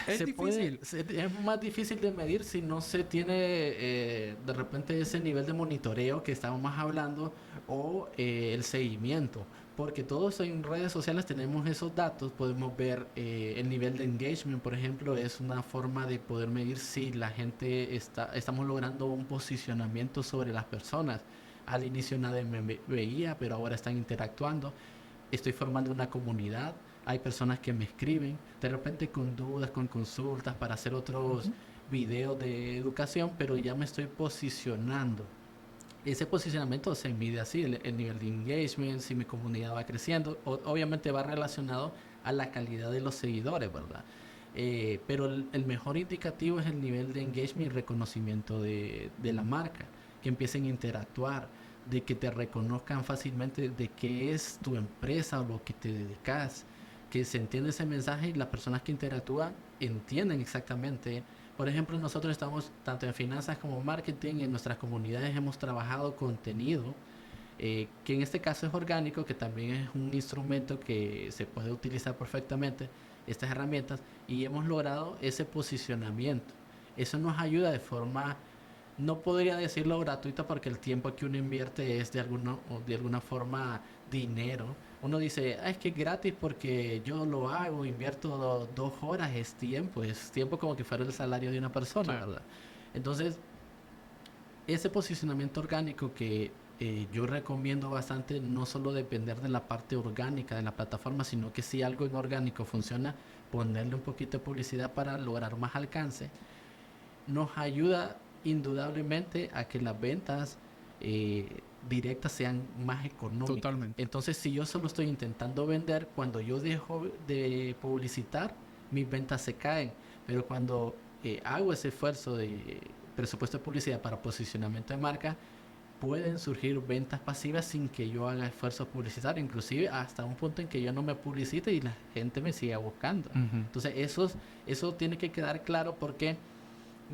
Es difícil. Es más difícil de medir si no se tiene de repente ese nivel de monitoreo que estábamos hablando o el seguimiento. Porque todos en redes sociales tenemos esos datos, podemos ver el nivel de engagement, por ejemplo, es una forma de poder medir si la gente estamos logrando un posicionamiento sobre las personas. Al inicio nadie me veía, pero ahora están interactuando. Estoy formando una comunidad, hay personas que me escriben de repente con dudas, con consultas para hacer otros videos de educación, pero ya me estoy posicionando. Ese posicionamiento se mide así, el nivel de engagement, si mi comunidad va creciendo, obviamente va relacionado a la calidad de los seguidores, ¿verdad? Pero el mejor indicativo es el nivel de engagement y reconocimiento de la marca, que empiecen a interactuar, de que te reconozcan fácilmente de qué es tu empresa o lo que te dedicas, que se entiende ese mensaje y las personas que interactúan entienden exactamente. Por ejemplo, nosotros estamos tanto en finanzas como marketing, en nuestras comunidades hemos trabajado contenido, que en este caso es orgánico, que también es un instrumento que se puede utilizar perfectamente, estas herramientas, y hemos logrado ese posicionamiento. Eso nos ayuda de forma, no podría decirlo gratuita, porque el tiempo que uno invierte es de alguna forma dinero. Uno dice, es que es gratis porque yo lo hago, invierto 2 horas, es tiempo como que fuera el salario de una persona, Sí. ¿verdad? Entonces, ese posicionamiento orgánico que yo recomiendo bastante, no solo depender de la parte orgánica de la plataforma, sino que si algo en orgánico funciona, ponerle un poquito de publicidad para lograr más alcance, nos ayuda indudablemente a que las ventas directas sean más económicas. Totalmente. Entonces, si yo solo estoy intentando vender, cuando yo dejo de publicitar, mis ventas se caen. Pero cuando hago ese esfuerzo de presupuesto de publicidad para posicionamiento de marca, pueden surgir ventas pasivas sin que yo haga esfuerzo publicitario, inclusive hasta un punto en que yo no me publicite y la gente me siga buscando. Ujú. Entonces, eso tiene que quedar claro, porque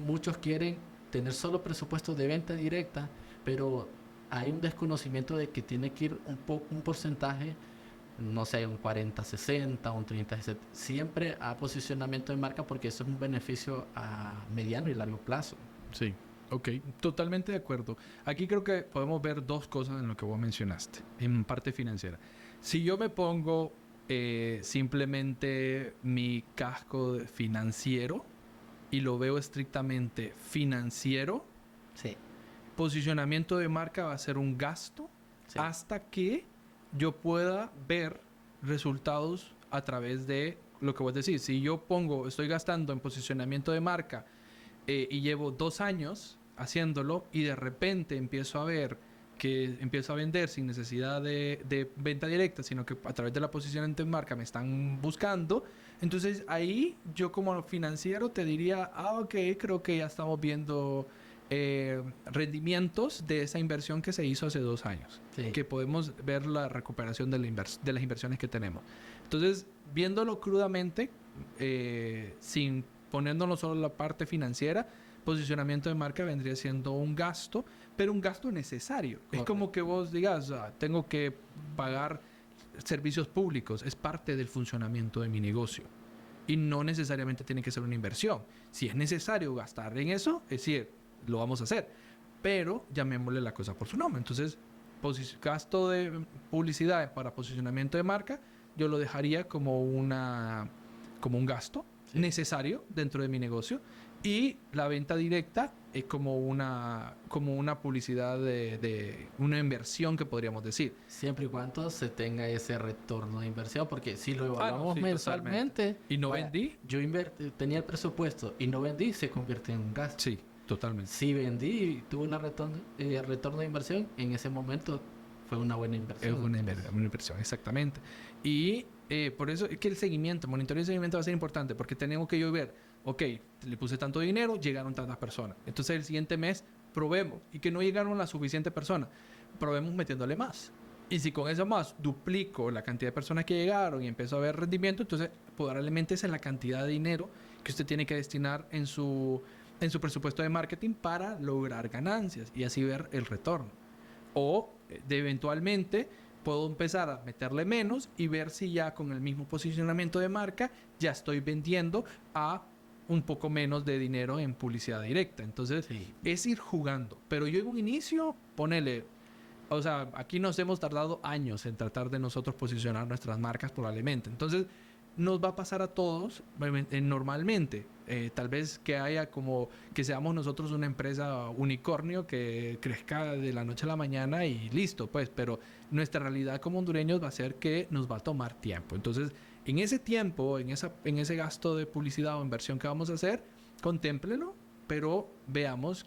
muchos quieren tener solo presupuestos de venta directa, pero hay un desconocimiento de que tiene que ir un porcentaje, no sé, un 40-60, un 30-70, siempre a posicionamiento de marca, porque eso es un beneficio a mediano y largo plazo. Sí, ok, totalmente de acuerdo. Aquí creo que podemos ver dos cosas en lo que vos mencionaste, en parte financiera. Si yo me pongo simplemente mi casco financiero y lo veo estrictamente financiero, Sí, posicionamiento de marca va a ser un gasto sí, hasta que yo pueda ver resultados a través de lo que vos decís. Si yo estoy gastando en posicionamiento de marca y llevo 2 años haciéndolo y de repente empiezo a ver que empiezo a vender sin necesidad de venta directa, sino que a través de la posicionamiento de marca me están buscando, entonces ahí yo como financiero te diría, ok, creo que ya estamos viendo rendimientos de esa inversión que se hizo hace 2 años, sí. que podemos ver la recuperación de las inversiones que tenemos. Entonces, viéndolo crudamente, sin poniéndonos solo la parte financiera, posicionamiento de marca vendría siendo un gasto, pero un gasto necesario. Correcto. Es como que vos digas, tengo que pagar servicios públicos, es parte del funcionamiento de mi negocio. Y no necesariamente tiene que ser una inversión. Si es necesario gastar en eso, es decir, lo vamos a hacer. Pero llamémosle la cosa por su nombre. Entonces, gasto de publicidad para posicionamiento de marca, yo lo dejaría como un gasto necesario dentro de mi negocio, y la venta directa es como una publicidad de una inversión, que podríamos decir. Siempre y cuando se tenga ese retorno de inversión, porque si lo no, evaluamos sí, mensualmente, totalmente. ¿Y no vendí? yo tenía el presupuesto y no vendí, se convierte en un gasto. Sí, totalmente. Si vendí y tuve un retorno de inversión, en ese momento fue una buena inversión. Es una inversión, exactamente. Y por eso es que el seguimiento, monitoreo y seguimiento va a ser importante, porque tenemos que yo ver, ok, le puse tanto dinero, llegaron tantas personas. Entonces el siguiente mes probemos, y que no llegaron las suficientes personas, probemos metiéndole más. Y si con eso más duplico la cantidad de personas que llegaron y empiezo a ver rendimiento, entonces probablemente esa es la cantidad de dinero que usted tiene que destinar en su presupuesto de marketing para lograr ganancias y así ver el retorno. O eventualmente puedo empezar a meterle menos y ver si ya con el mismo posicionamiento de marca ya estoy vendiendo a un poco menos de dinero en publicidad directa. Entonces, Sí. es ir jugando. Pero yo en un inicio, ponele, o sea, aquí nos hemos tardado años en tratar de nosotros posicionar nuestras marcas probablemente. Entonces, nos va a pasar a todos normalmente. Tal vez que haya como que seamos nosotros una empresa unicornio que crezca de la noche a la mañana y listo, pues, pero nuestra realidad como hondureños va a ser que nos va a tomar tiempo. Entonces, en ese tiempo, en ese gasto de publicidad o inversión que vamos a hacer, contémplelo, pero veamos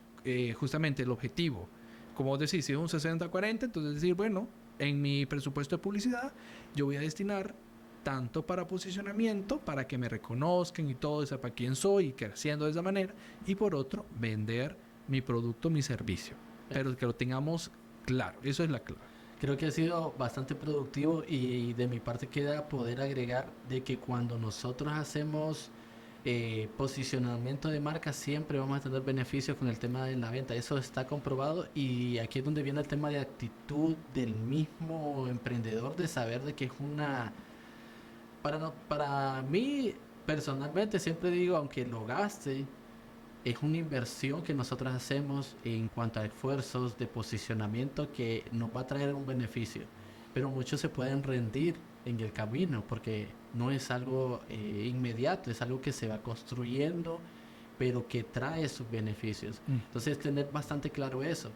justamente el objetivo. Como vos decís, si es un 60-40, entonces decir, bueno, en mi presupuesto de publicidad yo voy a destinar tanto para posicionamiento, para que me reconozcan y todo, sepa quién soy y creciendo de esa manera, y por otro, vender mi producto, mi servicio. Pero que lo tengamos claro, eso es la clave. Creo que ha sido bastante productivo y de mi parte queda poder agregar de que cuando nosotros hacemos posicionamiento de marca siempre vamos a tener beneficios con el tema de la venta. Eso está comprobado y aquí es donde viene el tema de actitud del mismo emprendedor de saber de que es una... Para mí personalmente siempre digo, aunque lo gaste, es una inversión que nosotros hacemos en cuanto a esfuerzos de posicionamiento que nos va a traer un beneficio. Pero muchos se pueden rendir en el camino porque no es algo inmediato, es algo que se va construyendo, pero que trae sus beneficios. Entonces, tener bastante claro eso.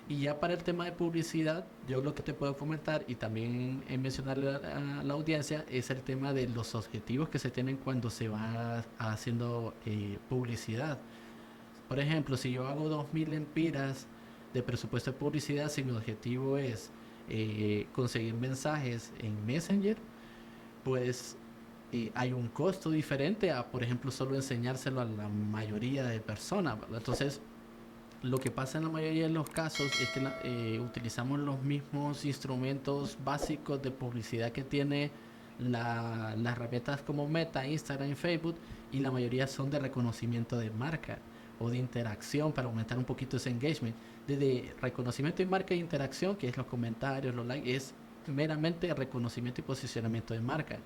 Y ya para el tema de publicidad, yo lo que te puedo comentar y también mencionarle a la audiencia es el tema de los objetivos que se tienen cuando se va haciendo publicidad. Por ejemplo, si yo hago 2.000 empiras de presupuesto de publicidad, si mi objetivo es conseguir mensajes en Messenger, pues hay un costo diferente a, por ejemplo, solo enseñárselo a la mayoría de personas, ¿verdad? Entonces, lo que pasa en la mayoría de los casos es que utilizamos los mismos instrumentos básicos de publicidad que tiene las herramientas como Meta, Instagram y Facebook, y la mayoría son de reconocimiento de marca o de interacción para aumentar un poquito ese engagement. Desde reconocimiento de marca e interacción, que es los comentarios, los likes, es meramente reconocimiento y posicionamiento de marca.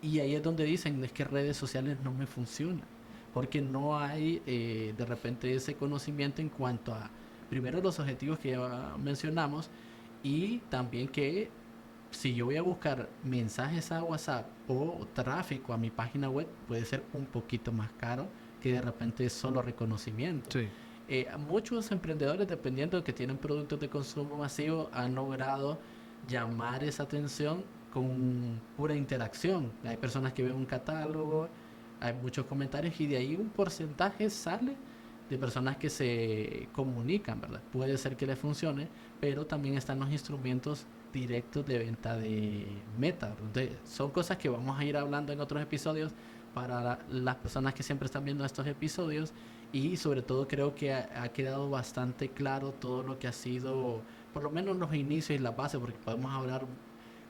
Y ahí es donde dicen, es que redes sociales no me funcionan, porque no hay de repente ese conocimiento en cuanto a, primero, los objetivos que ya mencionamos, y también que si yo voy a buscar mensajes a WhatsApp o tráfico a mi página web, puede ser un poquito más caro que de repente solo reconocimiento. Sí. Muchos emprendedores, dependiendo de que tienen productos de consumo masivo, han logrado llamar esa atención con pura interacción. Hay personas que ven un catálogo, hay muchos comentarios y de ahí un porcentaje sale de personas que se comunican, ¿verdad? Puede ser que les funcione, pero también están los instrumentos directos de venta de Meta. Entonces, son cosas que vamos a ir hablando en otros episodios para las personas que siempre están viendo estos episodios y sobre todo creo que ha quedado bastante claro todo lo que ha sido, por lo menos los inicios y la base, porque podemos hablar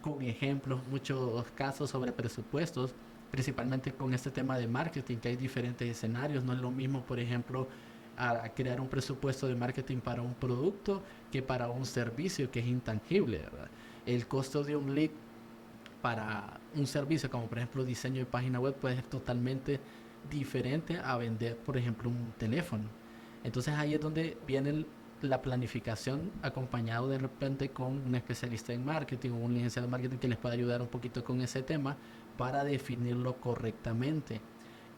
con ejemplos, muchos casos sobre presupuestos, principalmente con este tema de marketing, que hay diferentes escenarios. No es lo mismo, por ejemplo, a crear un presupuesto de marketing para un producto que para un servicio que es intangible, ¿verdad? El costo de un lead para un servicio como por ejemplo diseño de página web puede ser totalmente diferente a vender por ejemplo un teléfono. Entonces ahí es donde viene la planificación acompañado de repente con un especialista en marketing o un licenciado en marketing que les pueda ayudar un poquito con ese tema para definirlo correctamente.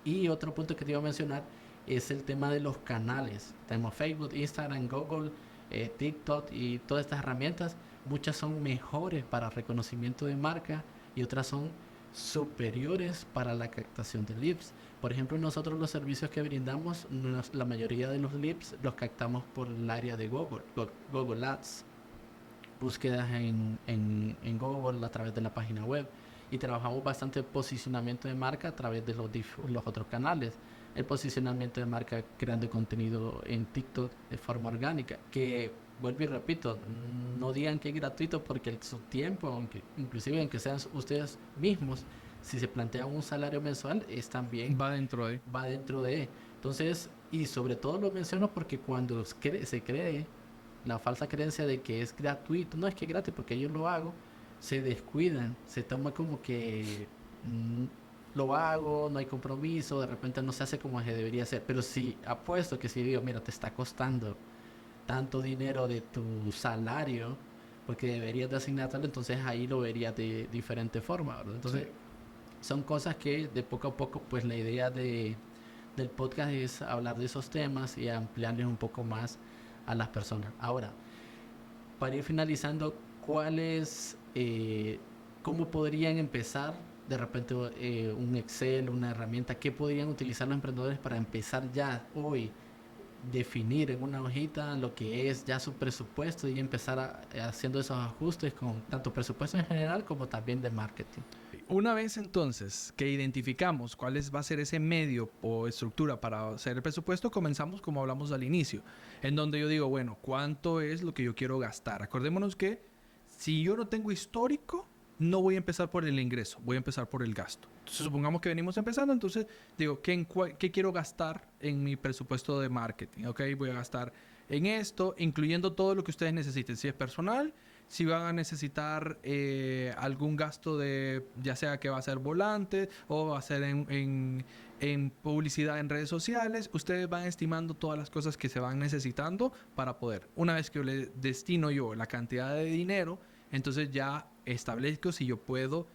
Y otro punto que te iba a mencionar es el tema de los canales. Tenemos Facebook, Instagram, Google, TikTok y todas estas herramientas. Muchas son mejores para reconocimiento de marca y otras son superiores para la captación de leads. Por ejemplo, nosotros los servicios que brindamos, la mayoría de los leads los captamos por el área de Google Ads, búsquedas en Google a través de la página web y trabajamos bastante posicionamiento de marca a través de los otros canales. El posicionamiento de marca creando contenido en TikTok de forma orgánica, que vuelvo y repito, no digan que es gratuito porque su tiempo, aunque inclusive aunque sean ustedes mismos, si se plantean un salario mensual, es también va dentro de. Entonces, y sobre todo lo menciono porque cuando se cree la falsa creencia de que es gratuito, no es que es gratis porque yo lo hago, se descuidan, se toma como que lo hago, no hay compromiso, de repente no se hace como se debería hacer. Pero si apuesto que si digo, mira, te está costando tanto dinero de tu salario, porque deberías de asignarlo, entonces ahí lo verías de diferente forma, ¿verdad? Entonces, Sí. son cosas que de poco a poco, pues la idea del podcast es hablar de esos temas y ampliarles un poco más a las personas. Ahora, para ir finalizando, ¿cuáles, cómo podrían empezar de repente un Excel, una herramienta? ¿Qué podrían utilizar los emprendedores para empezar ya hoy, definir en una hojita lo que es ya su presupuesto y empezar haciendo esos ajustes con tanto presupuesto en general como también de marketing? Una vez entonces que identificamos va a ser ese medio o estructura para hacer el presupuesto, comenzamos como hablamos al inicio, en donde yo digo, bueno, ¿cuánto es lo que yo quiero gastar? Acordémonos que si yo no tengo histórico, no voy a empezar por el ingreso, voy a empezar por el gasto. Entonces, supongamos que venimos empezando, entonces digo, ¿qué quiero gastar en mi presupuesto de marketing? ¿Ok? Voy a gastar en esto, incluyendo todo lo que ustedes necesiten, si es personal, si van a necesitar algún gasto de, ya sea que va a ser volante o va a ser en publicidad en redes sociales, ustedes van estimando todas las cosas que se van necesitando para poder. Una vez que yo le destino yo la cantidad de dinero, entonces ya establezco si yo puedo,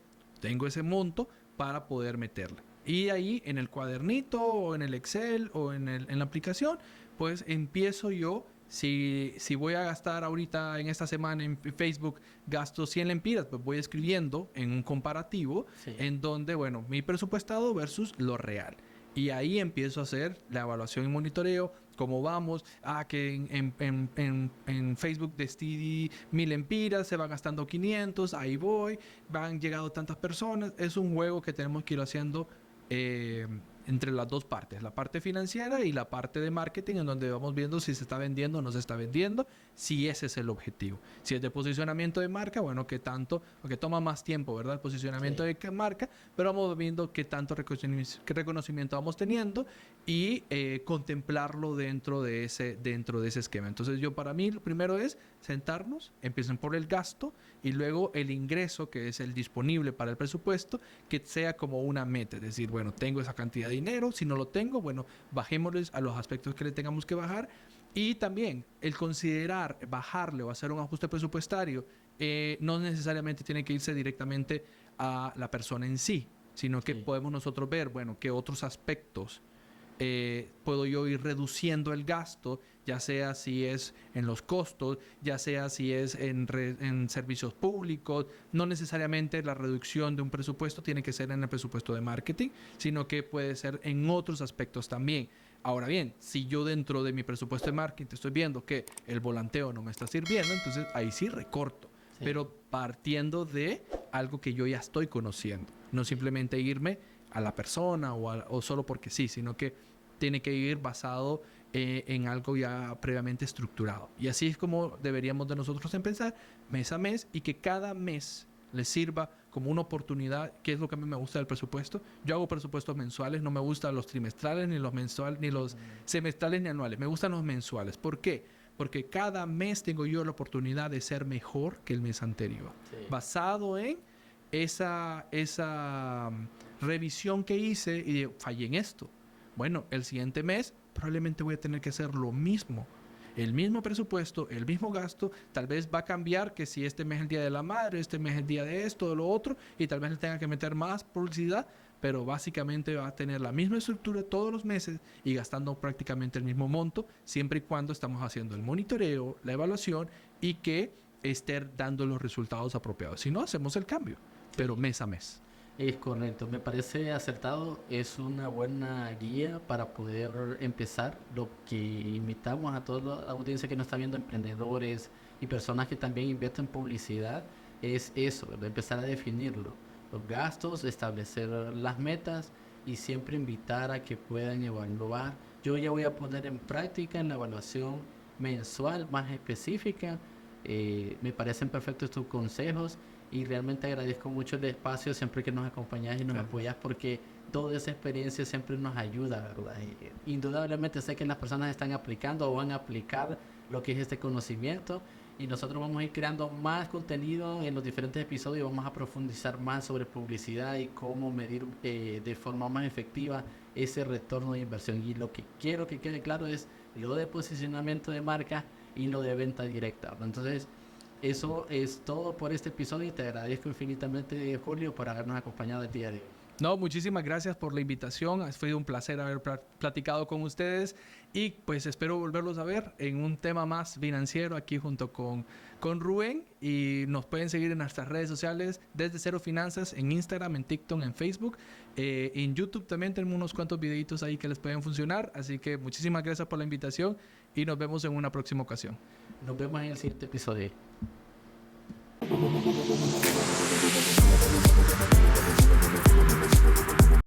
tengo ese monto para poder meterle. Y ahí en el cuadernito o en el Excel o en la aplicación, pues empiezo yo. Si voy a gastar ahorita en esta semana en Facebook, gasto 100 lempiras, pues voy escribiendo en un comparativo Sí. en donde, bueno, mi presupuestado versus lo real. Y ahí empiezo a hacer la evaluación y monitoreo, cómo vamos, que en Facebook decidí 1000 lempiras, se van gastando 500, ahí voy, van llegado tantas personas. Es un juego que tenemos que ir haciendo eh, entre las dos partes, la parte financiera y la parte de marketing, en donde vamos viendo si se está vendiendo o no se está vendiendo, si ese es el objetivo. Si es de posicionamiento de marca, bueno, qué tanto, porque toma más tiempo, ¿verdad? El posicionamiento Sí. de marca, pero vamos viendo qué tanto reconocimiento vamos teniendo y contemplarlo dentro de ese esquema. Entonces yo para mí, lo primero es sentarnos, empiecen por el gasto y luego el ingreso, que es el disponible para el presupuesto, que sea como una meta, es decir, bueno, tengo esa cantidad de dinero, si no lo tengo, bueno, bajémosles a los aspectos que le tengamos que bajar. Y también el considerar bajarle o hacer un ajuste presupuestario no necesariamente tiene que irse directamente a la persona en sí, sino que Sí. podemos nosotros ver, bueno, qué otros aspectos puedo yo ir reduciendo el gasto, ya sea si es en los costos, ya sea si es en servicios públicos. No necesariamente la reducción de un presupuesto tiene que ser en el presupuesto de marketing, sino que puede ser en otros aspectos también. Ahora bien, si yo dentro de mi presupuesto de marketing estoy viendo que el volanteo no me está sirviendo, entonces ahí sí recorto. Sí. Pero partiendo de algo que yo ya estoy conociendo, no simplemente irme a la persona o solo porque sí, sino que tiene que ir basado en algo ya previamente estructurado. Y así es como deberíamos de nosotros empezar mes a mes y que cada mes les sirva como una oportunidad, que es lo que a mí me gusta del presupuesto. Yo hago presupuestos mensuales, no me gustan los trimestrales, ni los mensuales, ni los semestrales, ni anuales. Me gustan los mensuales. ¿Por qué? Porque cada mes tengo yo la oportunidad de ser mejor que el mes anterior. Sí. Basado en esa revisión que hice y digo, fallé en esto. Bueno, el siguiente mes probablemente voy a tener que hacer lo mismo. El mismo presupuesto, el mismo gasto, tal vez va a cambiar que si este mes es el día de la madre, este mes es el día de esto, de lo otro, y tal vez le tenga que meter más publicidad, pero básicamente va a tener la misma estructura todos los meses y gastando prácticamente el mismo monto, siempre y cuando estamos haciendo el monitoreo, la evaluación y que esté dando los resultados apropiados. Si no, hacemos el cambio, pero mes a mes. Es correcto, me parece acertado, es una buena guía para poder empezar. Lo que invitamos a toda la audiencia que nos está viendo, emprendedores y personas que también invierten en publicidad, es eso, ¿verdad? Empezar a definirlo, los gastos, establecer las metas y siempre invitar a que puedan evaluar. Yo ya voy a poner en práctica en la evaluación mensual más específica. Me parecen perfectos tus consejos y realmente agradezco mucho el espacio siempre que nos acompañas y nos Claro. apoyas porque toda esa experiencia siempre nos ayuda, ¿verdad? Y, indudablemente sé que las personas están aplicando o van a aplicar lo que es este conocimiento y nosotros vamos a ir creando más contenido en los diferentes episodios, vamos a profundizar más sobre publicidad y cómo medir de forma más efectiva ese retorno de inversión. Y lo que quiero que quede claro es lo de posicionamiento de marca y lo de venta directa, ¿verdad? Entonces, eso es todo por este episodio y te agradezco infinitamente, Julio, por habernos acompañado el día de hoy. No, muchísimas gracias por la invitación. Ha sido un placer haber platicado con ustedes y pues espero volverlos a ver en un tema más financiero aquí junto con Rubén, y nos pueden seguir en nuestras redes sociales desde Cero Finanzas, en Instagram, en TikTok, en Facebook, en YouTube también tenemos unos cuantos videitos ahí que les pueden funcionar, así que muchísimas gracias por la invitación y nos vemos en una próxima ocasión. Nos vemos en el siguiente episodio.